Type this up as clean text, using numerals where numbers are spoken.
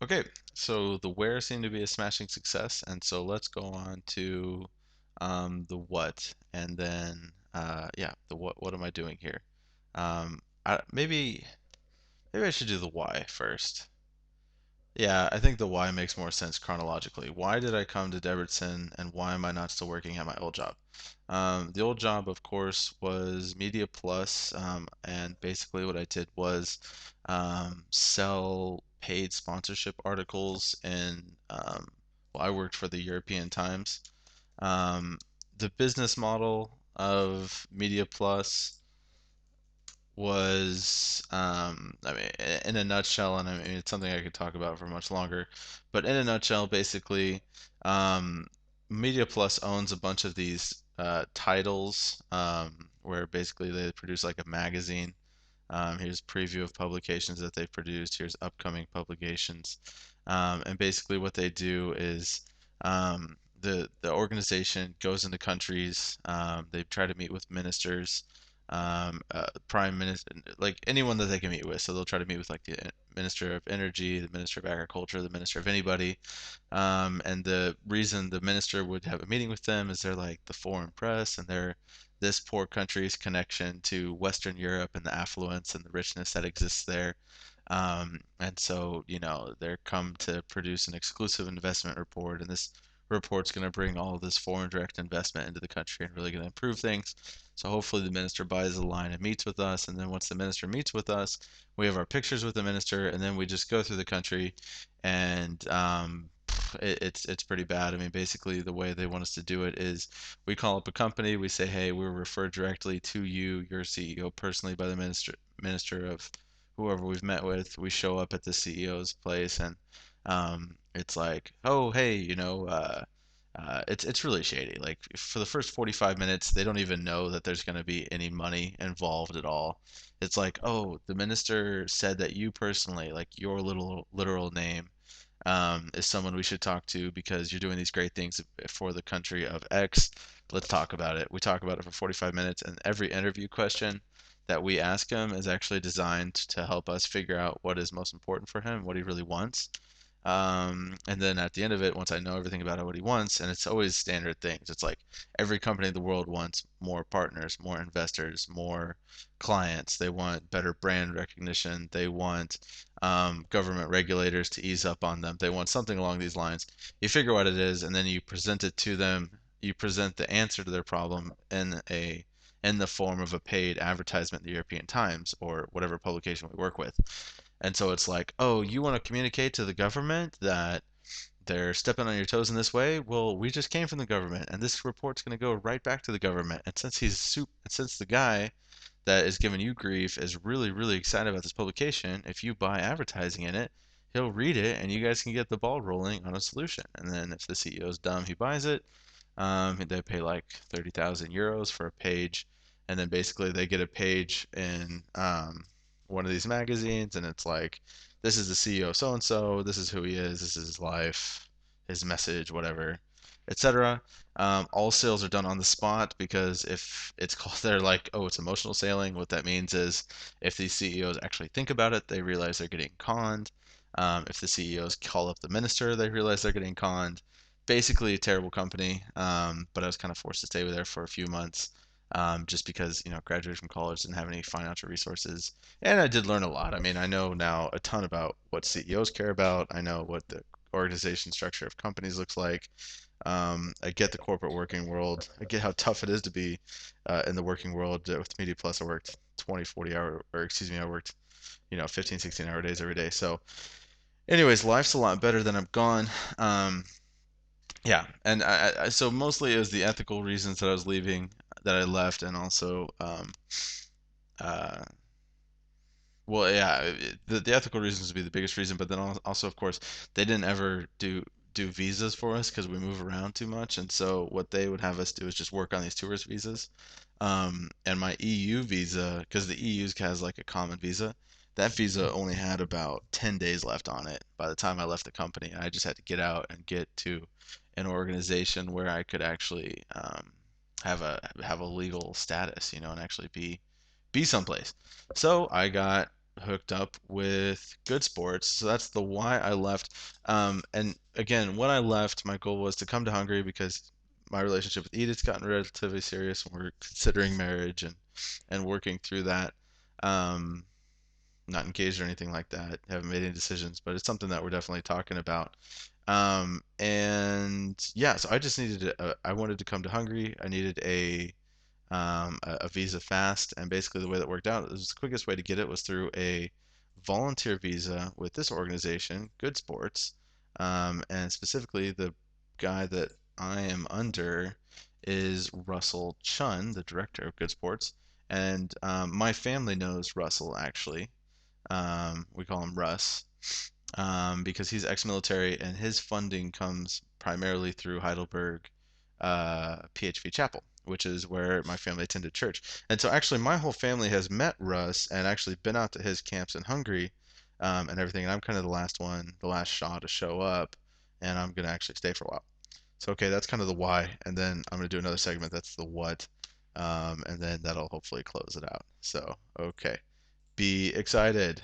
Okay, so the where seemed to be a smashing success, and so let's go on to the what, and then yeah, the what. What am I doing here? Maybe I should do the why first. Yeah, I think the why makes more sense chronologically. Why did I come to Debrecen, and why am I not still working at my old job? The old job, of course, was Media Plus, and basically what I did was sell paid sponsorship articles in, well, I worked for the European Times. Um, the business model of Media Plus was, I mean, in a nutshell, and I mean, it's something I could talk about for much longer, but in a nutshell, basically, um, Media Plus owns a bunch of these titles, where basically they produce like a magazine. Here's a preview of publications that they've produced. Here's upcoming publications. And basically, what they do is the organization goes into countries. They try to meet with ministers, prime minister, like anyone that they can meet with. So they'll try to meet with like the minister of energy, the minister of agriculture, the minister of anybody. And the reason the minister would have a meeting with them is they're like the foreign press, and they're this poor country's connection to Western Europe and the affluence and the richness that exists there. And so, they're come to produce an exclusive investment report, and this report's going to bring all of this foreign direct investment into the country and really going to improve things. So hopefully the minister buys the line and meets with us, and then once the minister meets with us, we have our pictures with the minister, and then we just go through the country, and it's pretty bad. I mean, basically the way they want us to do it is we call up a company, we say, hey, we're referred directly to you, your CEO, personally by the minister of whoever we've met with. We show up at the CEO's place, and it's like, oh, hey, it's really shady. Like for the first 45 minutes, they don't even know that there's going to be any money involved at all. It's like, oh, the minister said that you personally, like your little literal name, is someone we should talk to because you're doing these great things for the country of X. Let's talk about it. We talk about it for 45 minutes, and every interview question that we ask him is actually designed to help us figure out what is most important for him, what he really wants. And then at the end of it, once I know everything about what he wants, and it's always standard things. It's like every company in the world wants more partners, more investors, more clients. They want better brand recognition. They want government regulators to ease up on them. They want something along these lines. You figure what it is, and then you present it to them. You present the answer to their problem in the form of a paid advertisement in the European Times or whatever publication we work with. And so it's like, oh, you want to communicate to the government that they're stepping on your toes in this way? Well, we just came from the government, and this report's going to go right back to the government. And since the guy that is giving you grief is really, really excited about this publication, if you buy advertising in it, he'll read it, and you guys can get the ball rolling on a solution. And then if the CEO's dumb, he buys it. They pay like 30,000 euros for a page, and then basically they get a page in one of these magazines, and it's like, this is the CEO so and so, this is who he is, this is his life, his message, whatever, etc. All sales are done on the spot because if it's called, they're like, oh, it's emotional selling. What that means is if these CEOs actually think about it, they realize they're getting conned. If the CEOs call up the minister, they realize they're getting conned. Basically, a terrible company, but I was kind of forced to stay there for a few months, just because, graduated from college, didn't have any financial resources. And I did learn a lot. I mean, I know now a ton about what CEOs care about. I know what the organization structure of companies looks like. I get the corporate working world. I get how tough it is to be in the working world. With Media Plus, I worked 20, 40 hour, or excuse me, I worked, 15, 16-hour days every day. So, anyways, life's a lot better than I'm gone. Yeah, and so mostly it was the ethical reasons that I was leaving that I left, and also, uh, well, yeah, the ethical reasons would be the biggest reason, but then also, of course, they didn't ever do visas for us because we move around too much, and so what they would have us do is just work on these tourist visas. And my EU visa, because the EU has like a common visa, that visa only had about 10 days left on it by the time I left the company. I just had to get out and get to an organization where I could actually have a legal status, and actually be someplace. So I got hooked up with Good Sports. So that's the why I left. And again, when I left, my goal was to come to Hungary because my relationship with Edith's gotten relatively serious, and we're considering marriage and working through that. Um, Not engaged or anything like that. Haven't made any decisions, but it's something that we're definitely talking about. And yeah, so I just needed I wanted to come to Hungary. I needed a visa fast, and basically the way that worked out is the quickest way to get it was through a volunteer visa with this organization, Good Sports, and specifically the guy that I am under is Russell Chun, the director of Good Sports, and my family knows Russell actually. We call him Russ because he's ex-military and his funding comes primarily through Heidelberg PHV Chapel, which is where my family attended church. And so actually my whole family has met Russ and actually been out to his camps in Hungary and everything. And I'm kind of the last one, the last Shaw to show up, and I'm gonna actually stay for a while. So okay, that's kind of the why, and then I'm gonna do another segment that's the what, and then that'll hopefully close it out. So okay, be excited.